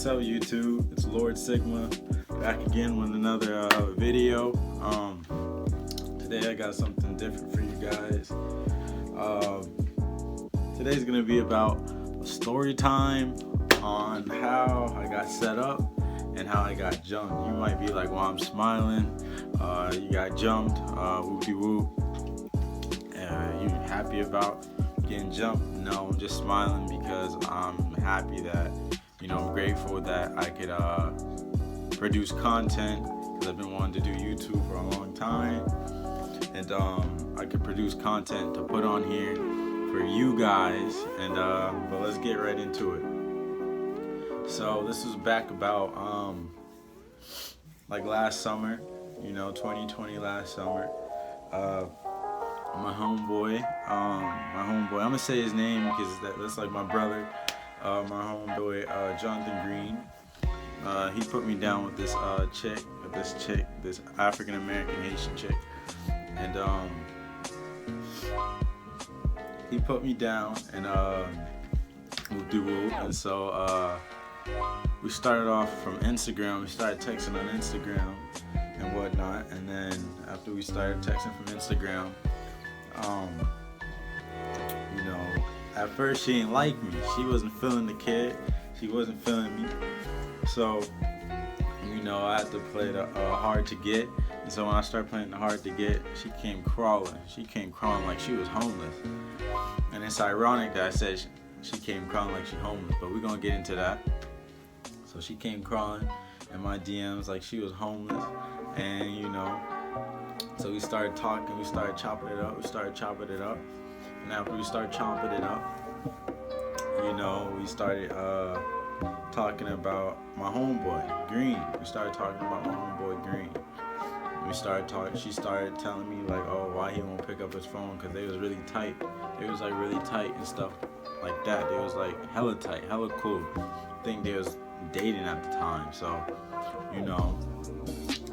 What's up, YouTube? It's Lord Sigma back again with another video. Today I got something different for you guys. Today's gonna be about a story time on how I got set up and how I got jumped. You might be like, "Well, I'm smiling. You got jumped. Whoop-de-whoop. You happy about getting jumped?" No, I'm just smiling because I'm happy that, I'm grateful that I could produce content, because I've been wanting to do YouTube for a long time, and I could produce content to put on here for you guys. And but let's get right into it. So this was back about like last summer, 2020 last summer. My homeboy, I'm gonna say his name because that's like my brother. My homeboy, Jonathan Green. He put me down with this chick, this African American Haitian chick, and he put me down, and and so we started off from Instagram. We started texting on Instagram and whatnot, and then after we started texting from Instagram, at first she didn't like me. She wasn't feeling the kid. She wasn't feeling me. So, I had to play the hard to get. And so when I started playing the hard to get, she came crawling. She came crawling like she was homeless. And it's ironic that I said she came crawling like she homeless, but we're gonna get into that. So she came crawling in my DMs like she was homeless, and so we started talking. We started chopping it up. And after we started chopping it up, we started talking about my homeboy, Green. We started talking about my homeboy, Green. She started telling me like, oh, why he won't pick up his phone, because they was really tight. They was like really tight and stuff like that. They was like hella tight, hella cool. I think they was dating at the time. So,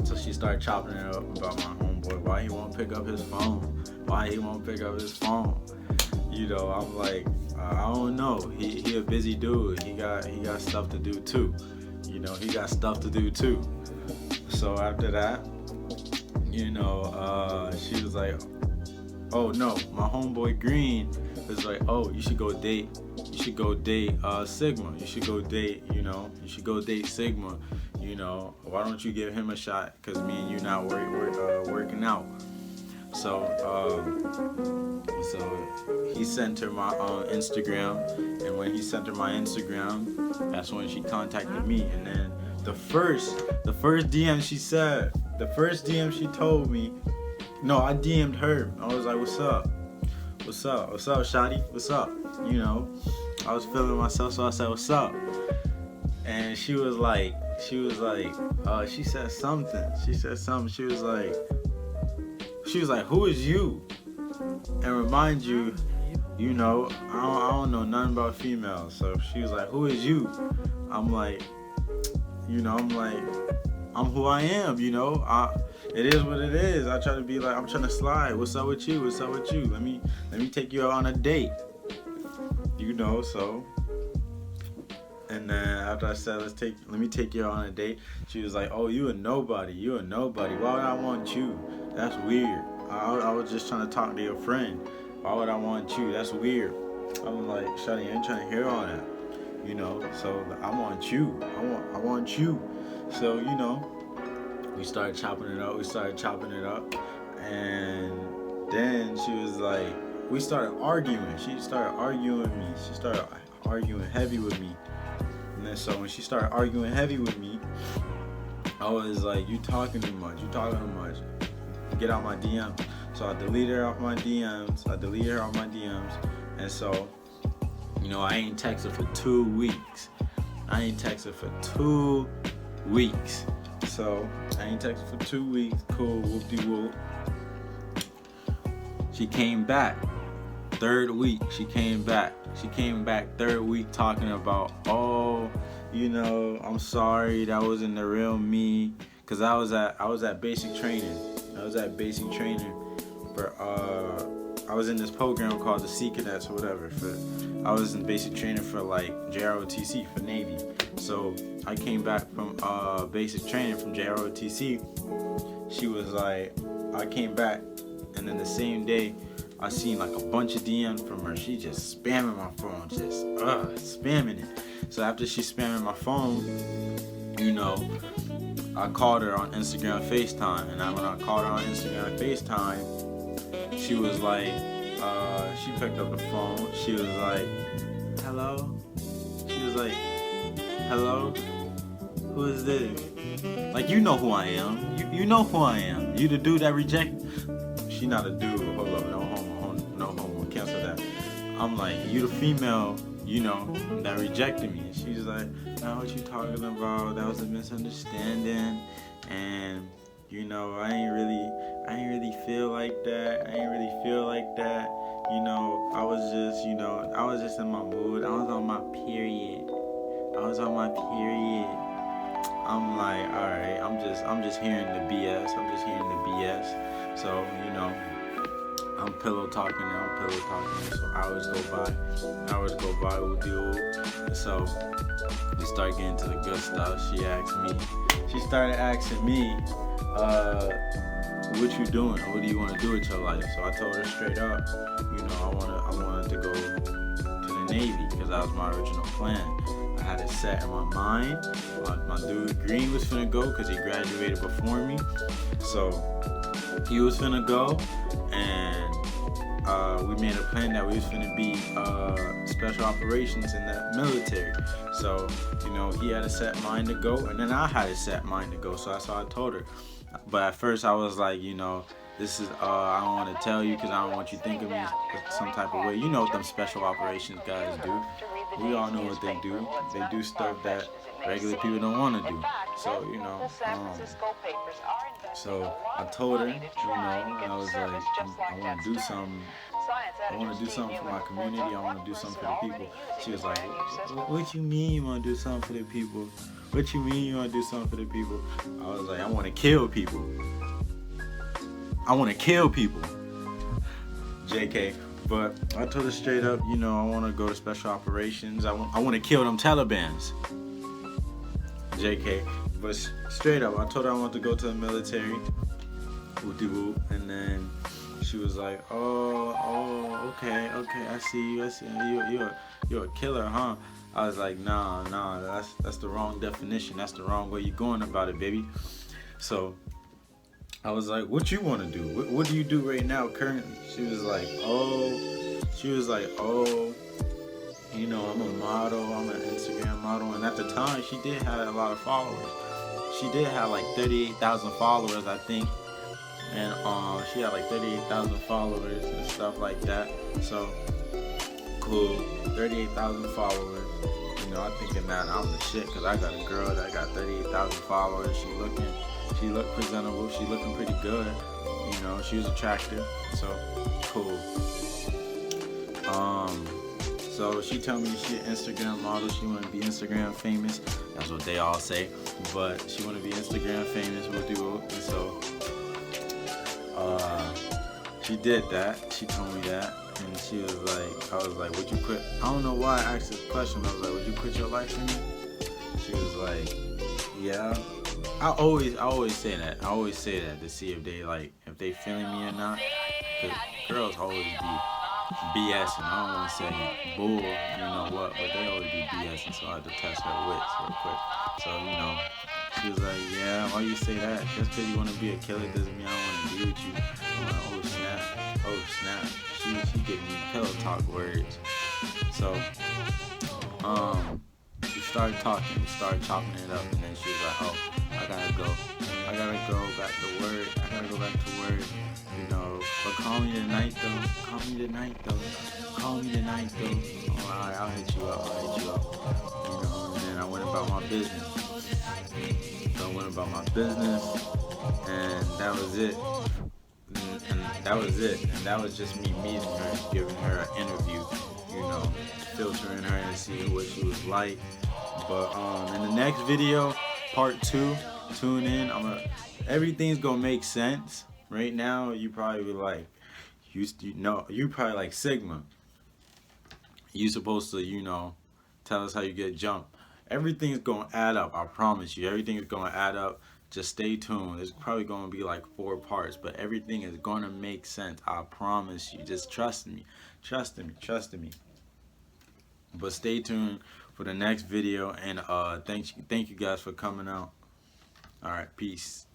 so she started chopping it up about my homeboy, why he won't pick up his phone. I'm like, I don't know. He a busy dude. He got stuff to do too. He got stuff to do too. So after that, she was like, oh no, my homeboy Green was like, oh, you should go date Sigma. You should go date Sigma. Why don't you give him a shot? Because me and you not working out. So he sent her my Instagram, and when he sent her my Instagram, that's when she contacted me. And then the first DM she told me, no, I DM'd her. I was like, what's up, shawty, what's up? I was feeling myself, so I said, what's up? And she said something. She was like, who is you? And remind you, I don't know nothing about females. So she was like, who is you? I'm like, I'm who I am, it is what it is. I try to be like, I'm trying to slide. What's up with you? Let me take you out on a date. So. And then after I said, let me take you out on a date, she was like, oh, you a nobody. Why would I want you? That's weird. I was just trying to talk to your friend. Why would I want you? That's weird. I'm like, shawty, I ain't trying to hear all that. So I want you. I want you. So, we started chopping it up. And then she was like, we started arguing. She started arguing with me. She started arguing heavy with me. And then so when she started arguing heavy with me, I was like, you talking too much. Get out my DM. So I deleted her off my DMs. And so, I ain't texted for 2 weeks. So I ain't texted for 2 weeks. Cool, whoop-de-whoop. She came back. Third week, she came back third week talking about, oh, I'm sorry, that wasn't the real me. Cause I was at basic training. For I was in this program called the Sea Cadets or whatever. I was in basic training for like JROTC for Navy. So I came back from basic training from JROTC. She was like, I came back, and then the same day I seen like a bunch of DMs from her. She just spamming my phone, just spamming it. So after she spamming my phone, you know, I called her on Instagram FaceTime, and when I called her on Instagram FaceTime, she was like, she picked up the phone. She was like, hello? She was like, hello? Who is this? Like, you know who I am. You know who I am. You the dude that rejected. She not a dude. Hold up, no homo, cancel that. I'm like, you the female, you know, that rejected me. And she's like, now what you talking about? That was a misunderstanding, and you know, I ain't really feel like that. You know, I was just in my mood. I was on my period. I'm like, all right, I'm just hearing the BS. So, you know, I'm pillow talking. So hours go by, we'll do. So we start getting to the good stuff. She started asking me, what you doing? What do you want to do with your life? So I told her straight up, you know, I wanted to go to the Navy because that was my original plan. I had it set in my mind. My dude Green was finna go because he graduated before me. So he was finna go, and we made a plan that we was finna be special operations in the military. So, you know, he had a set mind to go, and then I had a set mind to go. So that's how I told her. But at first I was like, you know, this is, I don't want to tell you because I don't want you to think of me some type of way. You know what them special operations guys do. We all know what they do. They do stuff that regular people don't want to do. So, you know, so I told her, you know, I was like, I want to do something. I want to do something for my community. I want to do something for the people. She was like, what you mean you want to do something for the people? What you mean you want to do something for the people? I was like, I want to kill people. JK. But I told her straight up, you know, I want to go to special operations. I want to kill them Talibans. JK. But straight up, I told her I want to go to the military. And then she was like, oh, okay, I see you. You're a killer, huh? I was like, nah, that's the wrong definition. That's the wrong way you're going about it, baby. So I was like, what you want to do? What do you do right now currently? She was like, oh, you know, I'm a model. I'm an Instagram model. And at the time, she did have a lot of followers. She did have like 38,000 followers, I think. And she had like 38,000 followers and stuff like that. So cool, 38,000 followers. You know, I'm thinking that I'm the shit because I got a girl that got 38,000 followers. She looked presentable. She looking pretty good. You know, she was attractive. So cool. So she told me she an Instagram model. She want to be Instagram famous. That's what they all say. But she want to be Instagram famous. We'll do it. And so she did that. She told me that. And she was like, I was like, would you quit? I don't know why I asked this question. I was like, would you quit your life for me? She was like, yeah. I always say that. To see if they feeling me or not. Cause girls always be BSing. I don't want to say bull, you know what, but they always be BSing. So I had to test her wits real quick. So, you know, she was like, yeah, why you say that? Just because you want to be a killer doesn't mean I don't want to be with you. I'm like, oh snap. She giving me pillow talk words. So, we started talking, we started chopping it up, and then she was like, oh, I gotta go back to work. You know, but call me tonight though. Oh, alright, I'll hit you up. You know, and then I went about my business. And that was it. And that was just me meeting her, giving her an interview, you know, filtering her and seeing what she was like. But in the next video, part 2, tune in. Everything's gonna make sense. Right now, you probably be like, You know, you probably like Sigma. You supposed to, tell us how you get jumped. Everything's gonna add up. I promise you. Everything is gonna add up. Just stay tuned. It's probably gonna be like 4 parts, but everything is gonna make sense. I promise you. Just trust me. Trust me. Trust me. But stay tuned for the next video, and thank you guys for coming out. All right, peace.